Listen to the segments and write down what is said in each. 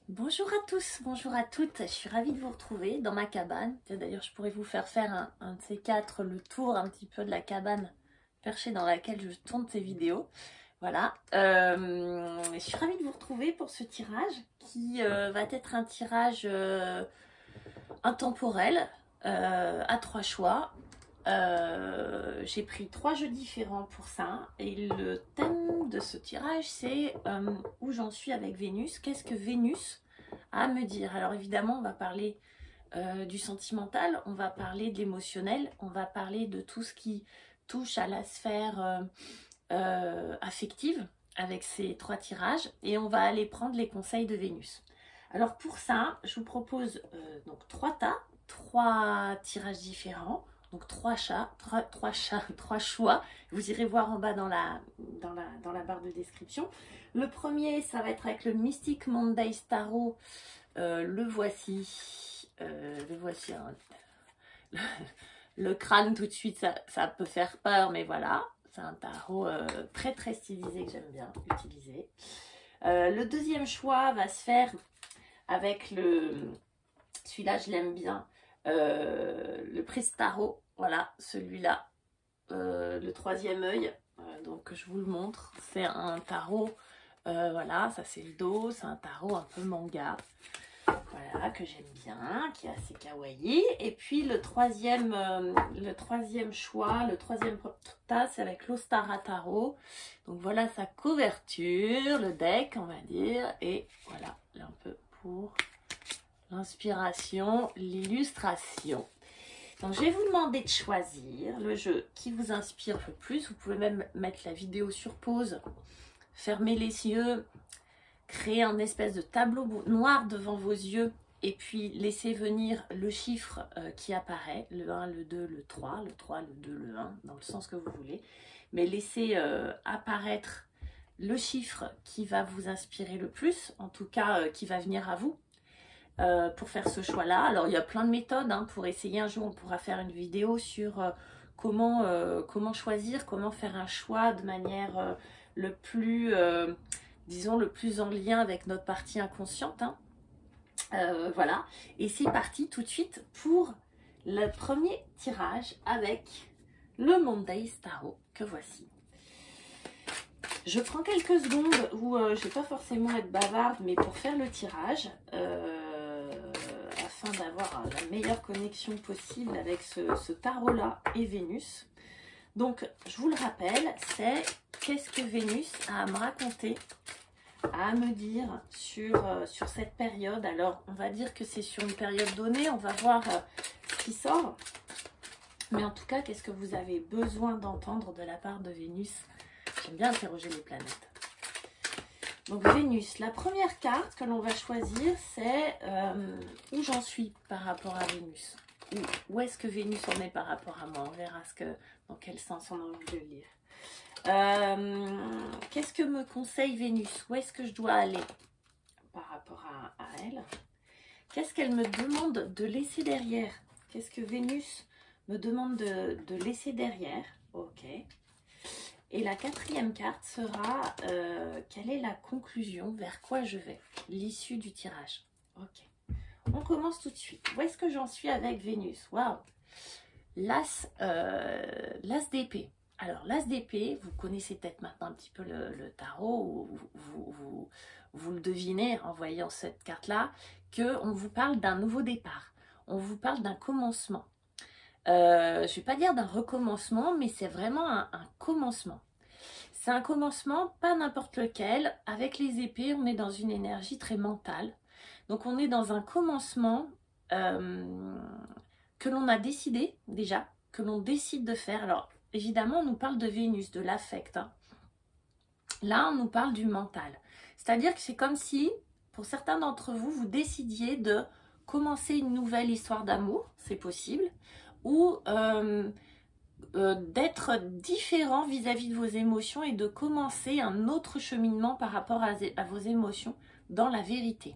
Bonjour à tous, bonjour à toutes, je suis ravie de vous retrouver dans ma cabane. D'ailleurs, je pourrais vous faire un de ces quatre, le tour un petit peu de la cabane perchée dans laquelle je tourne ces vidéos. Voilà, je suis ravie de vous retrouver pour ce tirage qui va être un tirage intemporel à 3 choix. J'ai pris 3 jeux différents pour ça et le thème de ce tirage c'est où j'en suis avec Vénus, qu'est-ce que Vénus a à me dire. Alors évidemment on va parler du sentimental, on va parler de l'émotionnel, on va parler de tout ce qui touche à la sphère affective avec ces 3 tirages et on va aller prendre les conseils de Vénus. Alors pour ça je vous propose donc 3 tirages différents. Donc 3 choix. Vous irez voir en bas dans la barre de description. Le premier, ça va être avec le Mystic Monday Tarot. Le voici. Hein. Le crâne tout de suite, ça peut faire peur, mais voilà. C'est un tarot très très stylisé que j'aime bien utiliser. Le deuxième choix va se faire avec celui-là, je l'aime bien. Le Prince Tarot, voilà, celui-là, le troisième œil, donc je vous le montre, c'est un tarot, voilà, ça c'est le dos, c'est un tarot un peu manga, voilà, que j'aime bien, qui est assez kawaii. Et puis le troisième choix, le troisième tas, c'est avec l'Ostara Tarot, donc voilà sa couverture, le deck on va dire, et voilà, là un peu pour l'inspiration, l'illustration. Donc je vais vous demander de choisir le jeu qui vous inspire le plus. Vous pouvez même mettre la vidéo sur pause, fermer les yeux, créer un espèce de tableau noir devant vos yeux et puis laisser venir le chiffre qui apparaît, le 1, le 2, le 3, le 3, le 2, le 1, dans le sens que vous voulez. Mais laissez apparaître le chiffre qui va vous inspirer le plus, en tout cas qui va venir à vous. Pour faire ce choix là. Alors il y a plein de méthodes pour essayer. Un jour on pourra faire une vidéo sur comment choisir, comment faire un choix de manière le plus disons le plus en lien avec notre partie inconsciente, voilà, et c'est parti tout de suite pour le premier tirage avec le Monday Tarot que voici. Je prends quelques secondes où je ne vais pas forcément être bavarde, mais pour faire le tirage afin d'avoir la meilleure connexion possible avec ce tarot-là et Vénus. Donc, je vous le rappelle, c'est qu'est-ce que Vénus a à me raconter, à me dire sur cette période. Alors, on va dire que c'est sur une période donnée, on va voir ce qui sort. Mais en tout cas, qu'est-ce que vous avez besoin d'entendre de la part de Vénus? J'aime bien interroger les planètes. Donc Vénus, la première carte que l'on va choisir, c'est où j'en suis par rapport à Vénus. Où est-ce que Vénus en est par rapport à moi? On verra dans quel sens on a envie de le lire. Qu'est-ce que me conseille Vénus? Où est-ce que je dois aller par rapport à elle? Qu'est-ce qu'elle me demande de laisser derrière? Qu'est-ce que Vénus me demande de laisser derrière? Ok. Et la quatrième carte sera quelle est la conclusion, vers quoi je vais, l'issue du tirage. Ok, on commence tout de suite. Où est-ce que j'en suis avec Vénus? Waouh, l'as d'épée. Alors l'as d'épée, vous connaissez peut-être maintenant un petit peu le tarot, vous le devinez en voyant cette carte-là, qu'on vous parle d'un nouveau départ, on vous parle d'un commencement. Je ne vais pas dire d'un recommencement, mais c'est vraiment un commencement. C'est un commencement, pas n'importe lequel. Avec les épées, on est dans une énergie très mentale. Donc on est dans un commencement que l'on a décidé déjà, que l'on décide de faire. Alors évidemment, on nous parle de Vénus, de l'affect. Là, on nous parle du mental. C'est-à-dire que c'est comme si, pour certains d'entre vous, vous décidiez de commencer une nouvelle histoire d'amour, c'est possible, ou d'être différent vis-à-vis de vos émotions et de commencer un autre cheminement par rapport à vos émotions dans la vérité.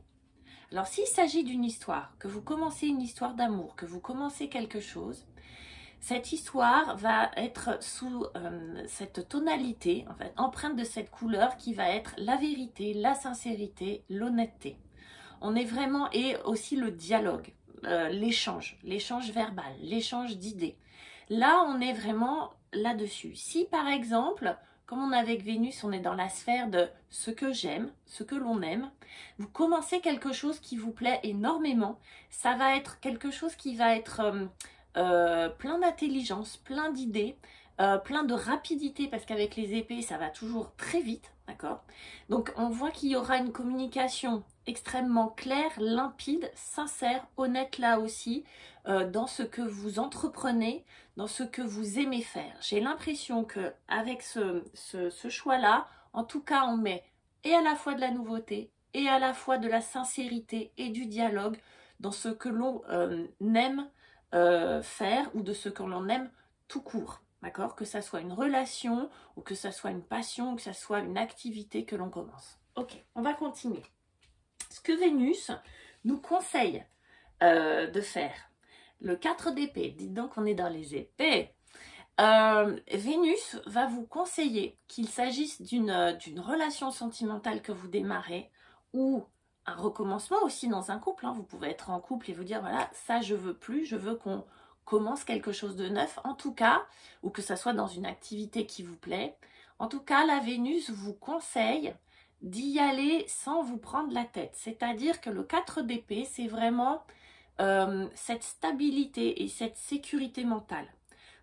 Alors s'il s'agit d'une histoire, que vous commencez une histoire d'amour, que vous commencez quelque chose, cette histoire va être sous cette tonalité, en fait, empreinte de cette couleur qui va être la vérité, la sincérité, l'honnêteté. On est vraiment, et aussi le dialogue, l'échange verbal, l'échange d'idées. Là, on est vraiment là-dessus. Si par exemple, comme on est avec Vénus, on est dans la sphère de ce que j'aime, ce que l'on aime, vous commencez quelque chose qui vous plaît énormément, ça va être quelque chose qui va être plein d'intelligence, plein d'idées, plein de rapidité, parce qu'avec les épées, ça va toujours très vite, d'accord? Donc, on voit qu'il y aura une communication extrêmement claire, limpide, sincère, honnête là aussi, dans ce que vous entreprenez, dans ce que vous aimez faire. J'ai l'impression qu'avec ce choix-là, en tout cas, on met et à la fois de la nouveauté, et à la fois de la sincérité et du dialogue dans ce que l'on aime faire, ou de ce que l'on aime tout court. D'accord? Que ça soit une relation, ou que ça soit une passion, ou que ça soit une activité que l'on commence. Ok, on va continuer. Ce que Vénus nous conseille de faire. Le 4 d'épée, dites donc on est dans les épées. Vénus va vous conseiller qu'il s'agisse d'une relation sentimentale que vous démarrez, ou un recommencement aussi dans un couple. Hein. Vous pouvez être en couple et vous dire, voilà, ça je veux plus, je veux qu'on commence quelque chose de neuf, en tout cas, ou que ça soit dans une activité qui vous plaît. En tout cas, la Vénus vous conseille d'y aller sans vous prendre la tête. C'est-à-dire que le 4 d'épée, c'est vraiment cette stabilité et cette sécurité mentale.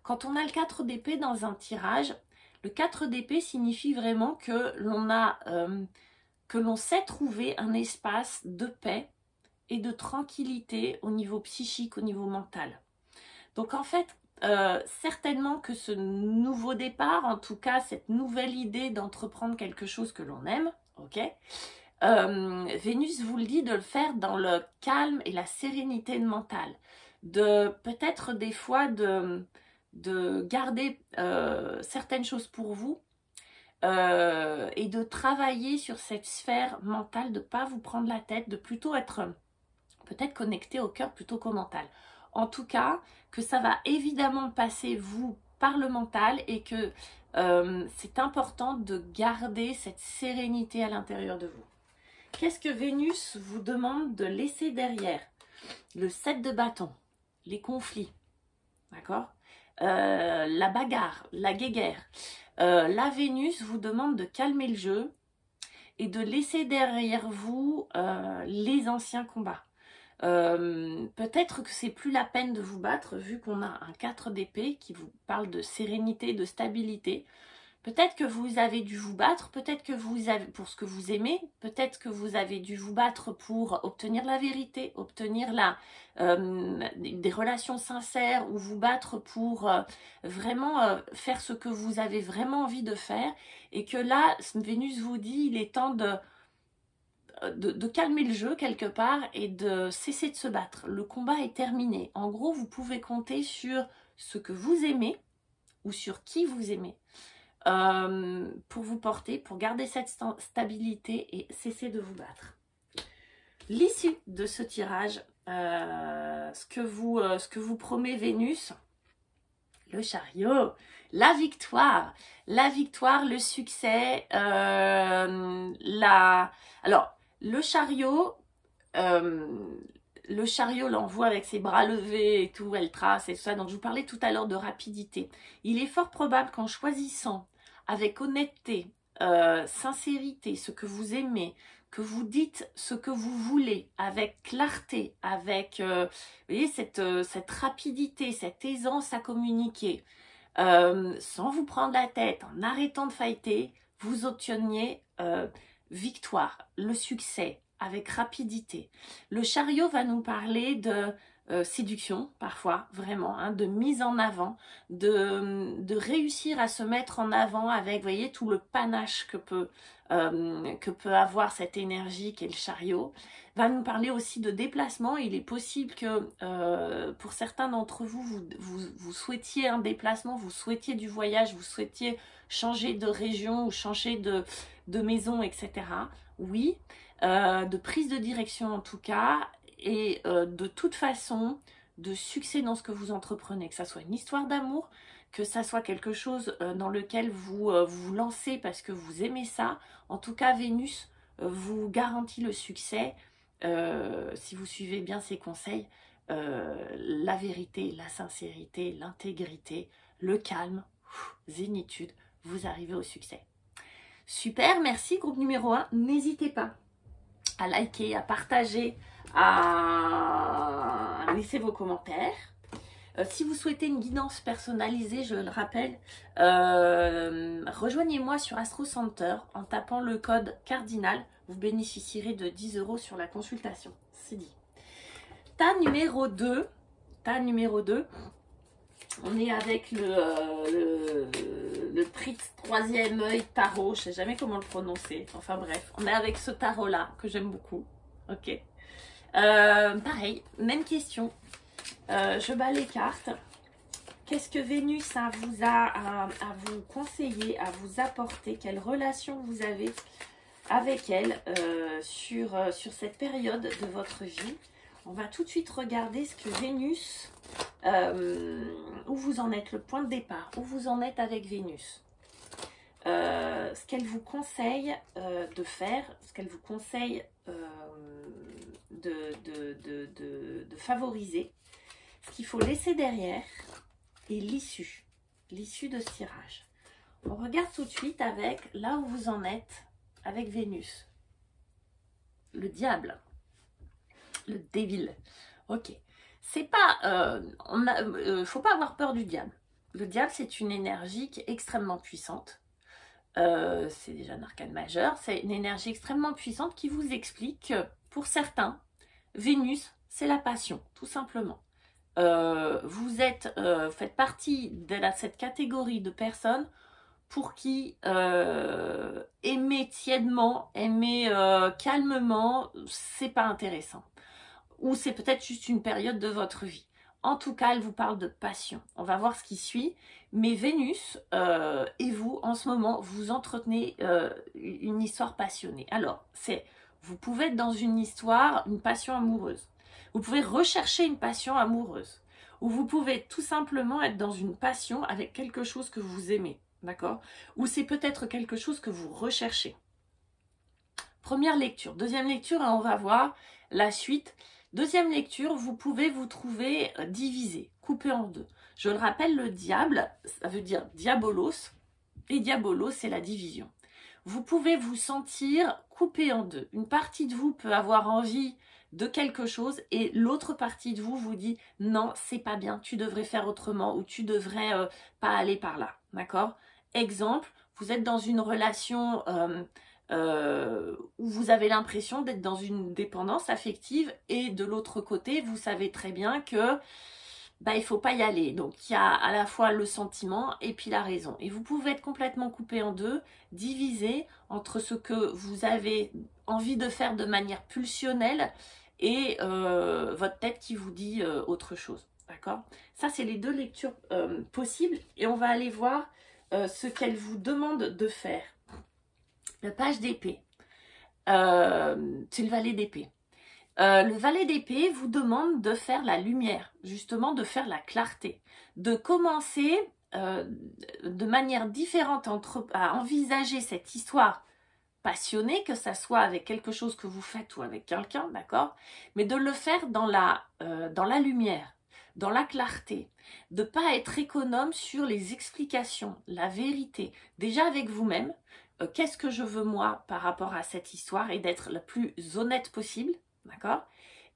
Quand on a le 4 d'épée dans un tirage, le 4 d'épée signifie vraiment que l'on sait trouver un espace de paix et de tranquillité au niveau psychique, au niveau mental. Donc en fait, certainement que ce nouveau départ, en tout cas cette nouvelle idée d'entreprendre quelque chose que l'on aime, ok, Vénus vous le dit de le faire dans le calme et la sérénité mentale, de peut-être des fois de garder certaines choses pour vous, et de travailler sur cette sphère mentale, de ne pas vous prendre la tête, de plutôt être peut-être connecté au cœur plutôt qu'au mental. En tout cas, que ça va évidemment passer vous par le mental, et que c'est important de garder cette sérénité à l'intérieur de vous. Qu'est-ce que Vénus vous demande de laisser derrière? Le 7 de bâton, les conflits, d'accord, la bagarre, la guéguerre. La Vénus vous demande de calmer le jeu et de laisser derrière vous les anciens combats. Peut-être que c'est plus la peine de vous battre, vu qu'on a un 4 d'épée qui vous parle de sérénité, de stabilité. Peut-être que vous avez dû vous battre, peut-être que vous avez pour ce que vous aimez, peut-être que vous avez dû vous battre pour obtenir la vérité, obtenir des relations sincères, ou vous battre pour vraiment faire ce que vous avez vraiment envie de faire, et que là, Vénus vous dit, il est temps de calmer le jeu quelque part et de cesser de se battre. Le combat est terminé. En gros, vous pouvez compter sur ce que vous aimez, ou sur qui vous aimez, pour vous porter, pour garder cette stabilité et cesser de vous battre. L'issue de ce tirage, ce que vous promet Vénus, le chariot, la victoire, le succès, alors le chariot, l'envoie avec ses bras levés et tout, elle trace et tout ça. Donc je vous parlais tout à l'heure de rapidité. Il est fort probable qu'en choisissant avec honnêteté, sincérité, ce que vous aimez, que vous dites ce que vous voulez, avec clarté, avec vous voyez, cette rapidité, cette aisance à communiquer, sans vous prendre la tête, en arrêtant de fighter, vous obteniez victoire, le succès, avec rapidité. Le chariot va nous parler de séduction, parfois, vraiment, hein, de mise en avant, de réussir à se mettre en avant avec, vous voyez, tout le panache que peut avoir cette énergie qu'est le chariot. Va nous parler aussi de déplacement. Il est possible que pour certains d'entre vous, vous souhaitiez un déplacement, vous souhaitiez du voyage, vous souhaitiez changer de région ou changer de maison, etc. Oui, de prise de direction en tout cas, et de toute façon de succès dans ce que vous entreprenez, que ça soit une histoire d'amour, que ça soit quelque chose dans lequel vous vous lancez parce que vous aimez ça. En tout cas, Vénus vous garantit le succès si vous suivez bien ces conseils, la vérité, la sincérité, l'intégrité, le calme, zénitude, vous arrivez au succès. Super, merci groupe numéro 1. N'hésitez pas à liker, à partager, à laisser vos commentaires. Si vous souhaitez une guidance personnalisée, je le rappelle, rejoignez-moi sur Astro Center en tapant le code cardinal. Vous bénéficierez de 10 € sur la consultation. C'est dit. Tas numéro 2. On est avec le troisième œil tarot. Je ne sais jamais comment le prononcer. Enfin bref, on est avec ce tarot-là que j'aime beaucoup. Ok. Pareil, même question. Je bats les cartes. Qu'est-ce que Vénus vous a à vous conseiller, à vous apporter? Quelle relation vous avez avec elle sur cette période de votre vie? On va tout de suite regarder ce que Vénus, où vous en êtes, le point de départ, où vous en êtes avec Vénus. Ce qu'elle vous conseille de faire, ce qu'elle vous conseille de favoriser, ce qu'il faut laisser derrière et l'issue de ce tirage. On regarde tout de suite avec là où vous en êtes avec Vénus. Le diable. Le devil. Ok. C'est pas... faut pas avoir peur du diable. Le diable, c'est une énergie qui est extrêmement puissante. C'est déjà un arcane majeur. C'est une énergie extrêmement puissante qui vous explique que, pour certains, Vénus, c'est la passion, tout simplement. Vous faites partie de cette catégorie de personnes pour qui aimer tièdement, aimer calmement, c'est pas intéressant. Ou c'est peut-être juste une période de votre vie. En tout cas, elle vous parle de passion. On va voir ce qui suit. Mais Vénus et vous, en ce moment, vous entretenez une histoire passionnée. Alors, vous pouvez être dans une histoire, une passion amoureuse. Vous pouvez rechercher une passion amoureuse. Ou vous pouvez tout simplement être dans une passion avec quelque chose que vous aimez. D'accord? Ou c'est peut-être quelque chose que vous recherchez. Première lecture. Deuxième lecture, on va voir la suite. Deuxième lecture, vous pouvez vous trouver divisé, coupé en deux. Je le rappelle, le diable, ça veut dire diabolos. Et diabolos, c'est la division. Vous pouvez vous sentir coupé en deux. Une partie de vous peut avoir envie de quelque chose et l'autre partie de vous vous dit non, c'est pas bien, tu devrais faire autrement ou tu devrais pas aller par là. D'accord? Exemple, vous êtes dans une relation où vous avez l'impression d'être dans une dépendance affective et de l'autre côté, vous savez très bien que il ne faut pas y aller. Donc, il y a à la fois le sentiment et puis la raison. Et vous pouvez être complètement coupé en deux, divisé entre ce que vous avez envie de faire de manière pulsionnelle et votre tête qui vous dit autre chose. D'accord? Ça, c'est les deux lectures possibles. Et on va aller voir ce qu'elle vous demande de faire. Le page d'épée. C'est le valet d'épée. Le valet d'épée vous demande de faire la lumière, justement de faire la clarté, de commencer de manière différente à envisager cette histoire passionnée, que ça soit avec quelque chose que vous faites ou avec quelqu'un, d'accord? Mais de le faire dans la lumière, dans la clarté, de ne pas être économe sur les explications, la vérité, déjà avec vous-même, qu'est-ce que je veux moi par rapport à cette histoire et d'être le plus honnête possible. D'accord?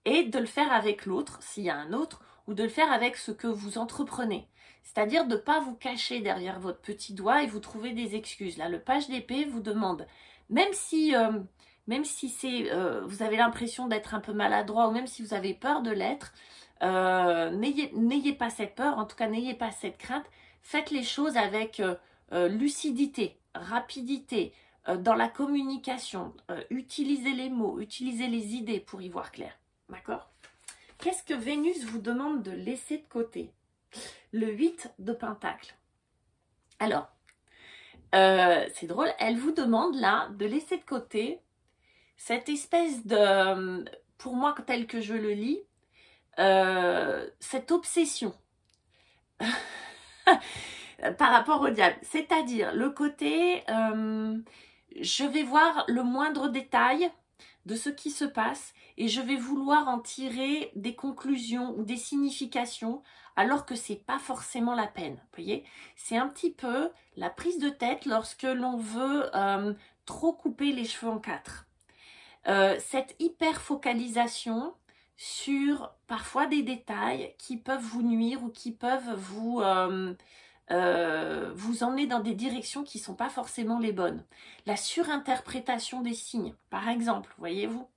Et de le faire avec l'autre, s'il y a un autre, ou de le faire avec ce que vous entreprenez. C'est-à-dire de ne pas vous cacher derrière votre petit doigt et vous trouver des excuses. Là, le page d'épée vous demande, même si vous avez l'impression d'être un peu maladroit ou même si vous avez peur de l'être, n'ayez pas cette peur, en tout cas n'ayez pas cette crainte. Faites les choses avec lucidité, rapidité, dans la communication, utilisez les mots, utilisez les idées pour y voir clair. D'accord? Qu'est-ce que Vénus vous demande de laisser de côté? Le 8 de Pentacle. Alors, c'est drôle, elle vous demande là de laisser de côté cette espèce de, pour moi tel que je le lis, cette obsession par rapport au diable. C'est-à-dire le côté... je vais voir le moindre détail de ce qui se passe et je vais vouloir en tirer des conclusions ou des significations alors que c'est pas forcément la peine. Vous voyez, c'est un petit peu la prise de tête lorsque l'on veut trop couper les cheveux en quatre. Cette hyper focalisation sur parfois des détails qui peuvent vous nuire ou qui peuvent vous emmener dans des directions qui ne sont pas forcément les bonnes. La surinterprétation des signes, par exemple, voyez-vous.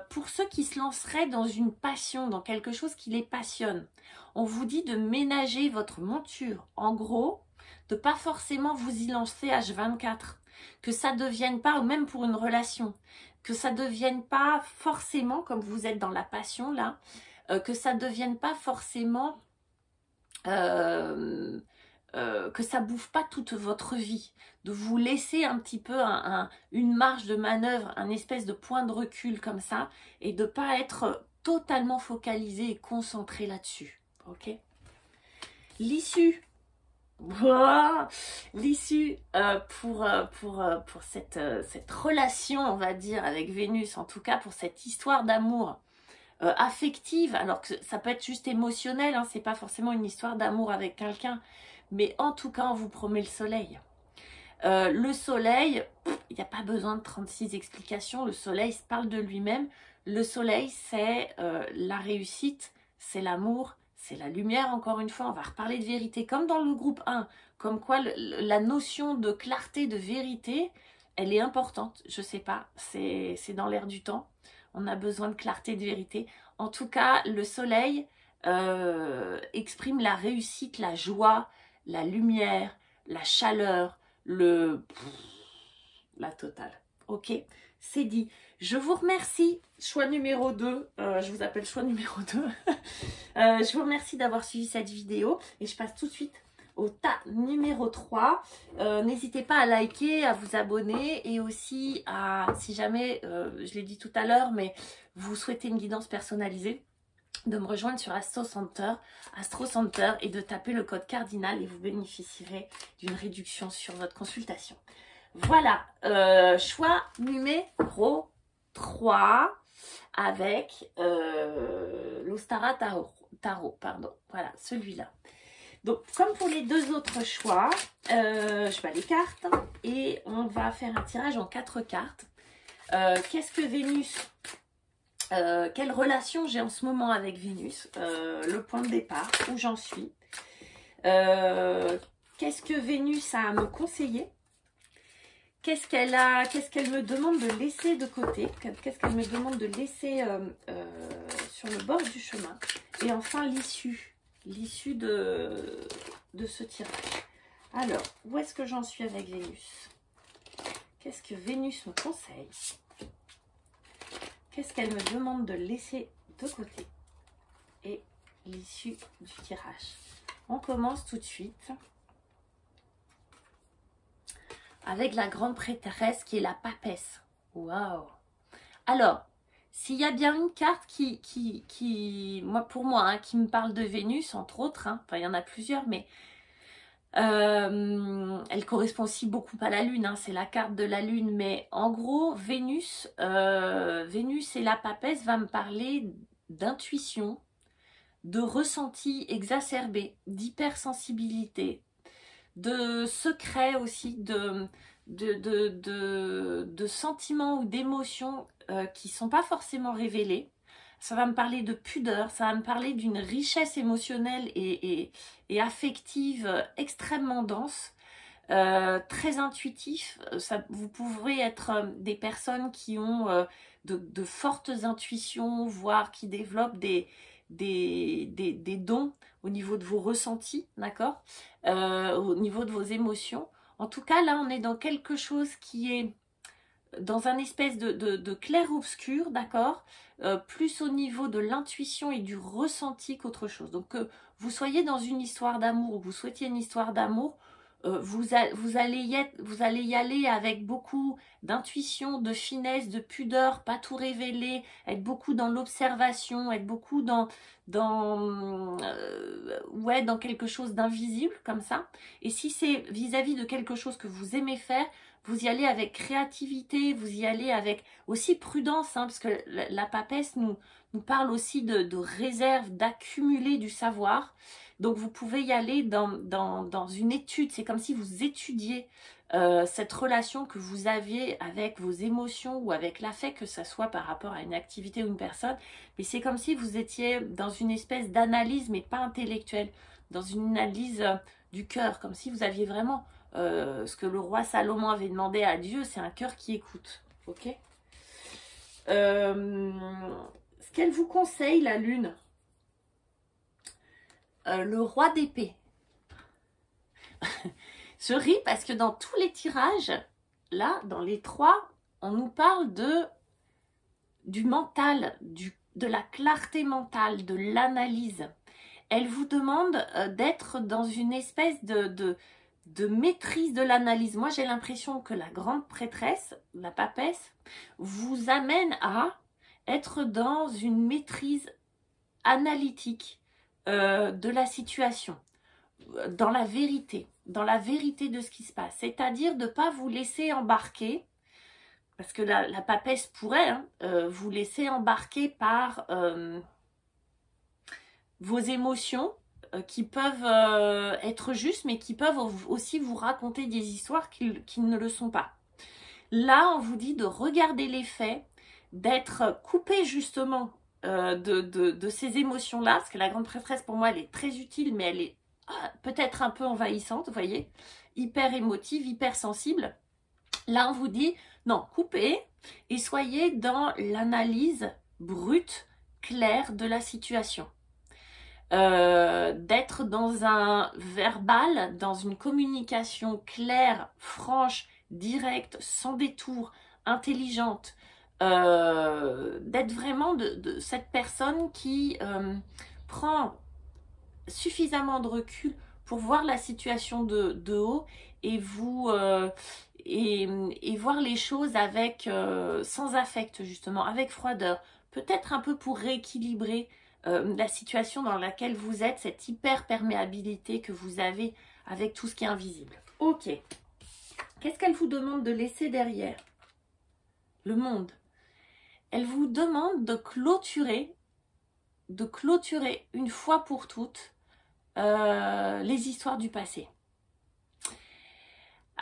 Pour ceux qui se lanceraient dans une passion, dans quelque chose qui les passionne, on vous dit de ménager votre monture. En gros, de pas forcément vous y lancer H24. Que ça ne devienne pas, ou même pour une relation, que ça ne devienne pas forcément, comme vous êtes dans la passion là, que ça ne devienne pas forcément... que ça bouffe pas toute votre vie, de vous laisser un petit peu une marge de manœuvre, un espèce de point de recul comme ça, et de pas être totalement focalisé et concentré là-dessus. Ok. L'issue, l'issue pour cette relation, on va dire, avec Vénus, en tout cas pour cette histoire d'amour affective, alors que ça peut être juste émotionnel, hein, c'est pas forcément une histoire d'amour avec quelqu'un, mais en tout cas on vous promet le soleil. Le soleil, il n'y a pas besoin de 36 explications, le soleil se parle de lui-même. Le soleil c'est la réussite, c'est l'amour, c'est la lumière. Encore une fois, on va reparler de vérité comme dans le groupe 1, comme quoi la notion de clarté, de vérité, elle est importante, je sais pas, c'est dans l'air du temps. On a besoin de clarté, de vérité. En tout cas, le soleil exprime la réussite, la joie, la lumière, la chaleur, la totale. Ok, c'est dit. Je vous remercie. Choix numéro 2. Je vous appelle choix numéro 2. Je vous remercie d'avoir suivi cette vidéo. Et je passe tout de suite au tas numéro 3. N'hésitez pas à liker, à vous abonner et aussi à, si jamais, je l'ai dit tout à l'heure, mais vous souhaitez une guidance personnalisée, de me rejoindre sur Astro Center et de taper le code cardinal et vous bénéficierez d'une réduction sur votre consultation. Voilà, choix numéro 3 avec l'Ostara Tarot, pardon, voilà, celui-là. Donc, comme pour les deux autres choix, je bats les cartes et on va faire un tirage en 4 cartes. Qu'est-ce que Vénus, quelle relation j'ai en ce moment avec Vénus, le point de départ, où j'en suis. Qu'est-ce que Vénus a à me conseiller? Qu'est-ce qu'elle me demande de laisser de côté? Qu'est-ce qu'elle me demande de laisser sur le bord du chemin? Et enfin, l'issue de ce tirage. Alors, où est-ce que j'en suis avec Vénus? Qu'est-ce que Vénus me conseille? Qu'est-ce qu'elle me demande de laisser de côté? Et l'issue du tirage. On commence tout de suite avec la grande prêtresse qui est la papesse. Waouh! Alors, s'il y a bien une carte pour moi, hein, qui me parle de Vénus, entre autres, hein, enfin il y en a plusieurs, mais elle correspond aussi beaucoup à la Lune, hein, c'est la carte de la Lune, mais en gros, Vénus et la papesse va me parler d'intuition, de ressenti exacerbé, d'hypersensibilité, de secrets aussi, de sentiments ou d'émotions qui ne sont pas forcément révélés. Ça va me parler de pudeur, ça va me parler d'une richesse émotionnelle et affective extrêmement dense, très intuitif. Vous pourrez être des personnes qui ont de fortes intuitions, voire qui développent des dons au niveau de vos ressentis, d'accord, au niveau de vos émotions. En tout cas, là, on est dans quelque chose qui est dans un espèce de clair-obscur, d'accord, plus au niveau de l'intuition et du ressenti qu'autre chose. Donc, que vous soyez dans une histoire d'amour ou vous souhaitiez une histoire d'amour, vous allez y aller avec beaucoup d'intuition, de finesse, de pudeur, pas tout révéler, être beaucoup dans l'observation, être beaucoup dans quelque chose d'invisible comme ça. Et si c'est vis-à-vis de quelque chose que vous aimez faire, vous y allez avec créativité, vous y allez avec aussi prudence, hein, parce que la papesse nous parle aussi de réserve, d'accumuler du savoir. Donc vous pouvez y aller dans une étude, c'est comme si vous étudiez cette relation que vous aviez avec vos émotions ou avec l'affect, que ça soit par rapport à une activité ou une personne, mais c'est comme si vous étiez dans une espèce d'analyse, mais pas intellectuelle, dans une analyse du cœur, comme si vous aviez vraiment ce que le roi Salomon avait demandé à Dieu, c'est un cœur qui écoute. Ok. Ce qu'elle vous conseille, la lune, le roi d'épée. Je ris parce que dans tous les tirages, là, dans les 3, on nous parle du mental, de la clarté mentale, de l'analyse. Elle vous demande d'être dans une espèce de maîtrise de l'analyse. Moi, j'ai l'impression que la grande prêtresse, la papesse, vous amène à être dans une maîtrise analytique de la situation, dans la vérité de ce qui se passe. C'est-à-dire de ne pas vous laisser embarquer, parce que la papesse pourrait vous laisser embarquer par vos émotions qui peuvent être justes, mais qui peuvent aussi vous raconter des histoires qui ne le sont pas. Là, on vous dit de regarder les faits, d'être coupé justement de ces émotions-là, parce que la grande prêtresse, pour moi, elle est très utile, mais elle est peut-être un peu envahissante, vous voyez, hyper émotive, hyper sensible. Là, on vous dit, non, coupez et soyez dans l'analyse brute, claire de la situation. D'être dans un verbal, dans une communication claire, franche, directe, sans détour, intelligente, d'être vraiment de cette personne qui prend suffisamment de recul pour voir la situation de haut et vous et voir les choses avec sans affect, justement, avec froideur, peut-être un peu pour rééquilibrer la situation dans laquelle vous êtes, cette hyper perméabilité que vous avez avec tout ce qui est invisible. Ok, qu'est-ce qu'elle vous demande de laisser derrière? Le monde. Elle vous demande de clôturer une fois pour toutes les histoires du passé.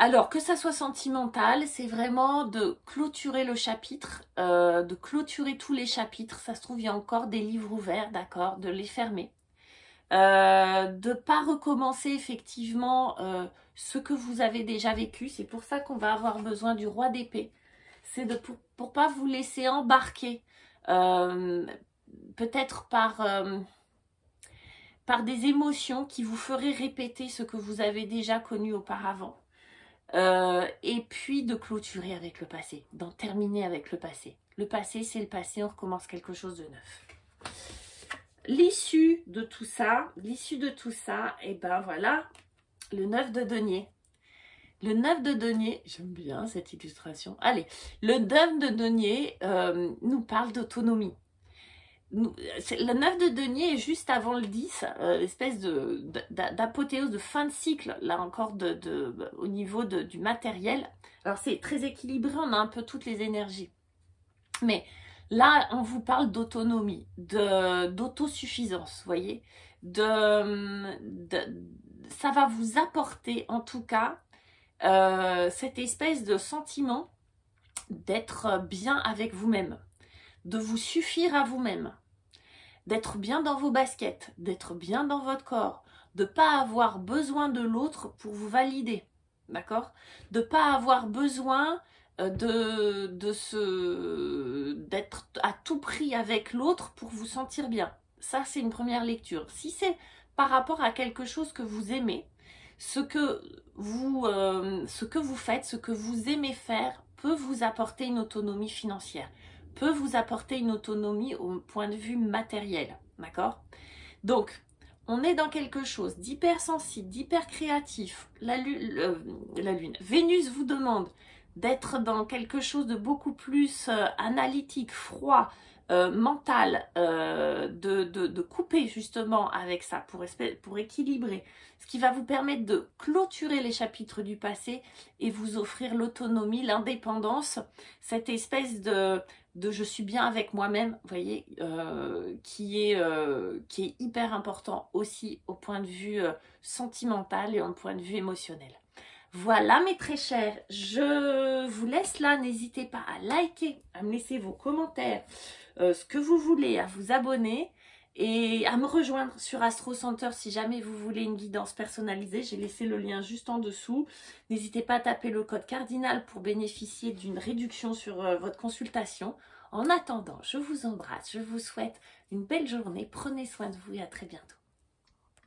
Alors, que ça soit sentimental, c'est vraiment de clôturer le chapitre, de clôturer tous les chapitres. Ça se trouve, il y a encore des livres ouverts, d'accord, de les fermer. De ne pas recommencer effectivement ce que vous avez déjà vécu. C'est pour ça qu'on va avoir besoin du roi d'épée. C'est pour pas vous laisser embarquer, peut-être par des émotions qui vous feraient répéter ce que vous avez déjà connu auparavant. Et puis de clôturer avec le passé, d'en terminer avec le passé. Le passé, c'est le passé, on recommence quelque chose de neuf. L'issue de tout ça, et ben voilà, le 9 de denier. Le 9 de denier, j'aime bien cette illustration. Allez, le 9 de denier nous parle d'autonomie. Le 9 de denier est juste avant le 10, l'espèce d'apothéose, de fin de cycle, là encore au niveau du matériel. Alors c'est très équilibré, on a un peu toutes les énergies. Mais là, on vous parle d'autonomie, d'autosuffisance, vous voyez. Ça va vous apporter en tout cas cette espèce de sentiment d'être bien avec vous-même, de vous suffire à vous-même, d'être bien dans vos baskets, d'être bien dans votre corps, de ne pas avoir besoin de l'autre pour vous valider, d'accord? De ne pas avoir besoin d'être à tout prix avec l'autre pour vous sentir bien. Ça, c'est une première lecture. Si c'est par rapport à quelque chose que vous aimez, ce que vous faites, ce que vous aimez faire peut vous apporter une autonomie financière, peut vous apporter une autonomie au point de vue matériel, d'accord? Donc, on est dans quelque chose d'hypersensible, d'hyper créatif. La lune. Vénus vous demande d'être dans quelque chose de beaucoup plus analytique, froid, mental, de couper justement avec ça pour équilibrer, ce qui va vous permettre de clôturer les chapitres du passé et vous offrir l'autonomie, l'indépendance, cette espèce de je suis bien avec moi-même, vous voyez, qui est hyper important aussi au point de vue sentimental et au point de vue émotionnel. Voilà mes très chers, je vous laisse là, n'hésitez pas à liker, à me laisser vos commentaires, ce que vous voulez, à vous abonner et à me rejoindre sur Astro Center si jamais vous voulez une guidance personnalisée. J'ai laissé le lien juste en dessous. N'hésitez pas à taper le code cardinal pour bénéficier d'une réduction sur votre consultation. En attendant, je vous embrasse, je vous souhaite une belle journée, prenez soin de vous et à très bientôt.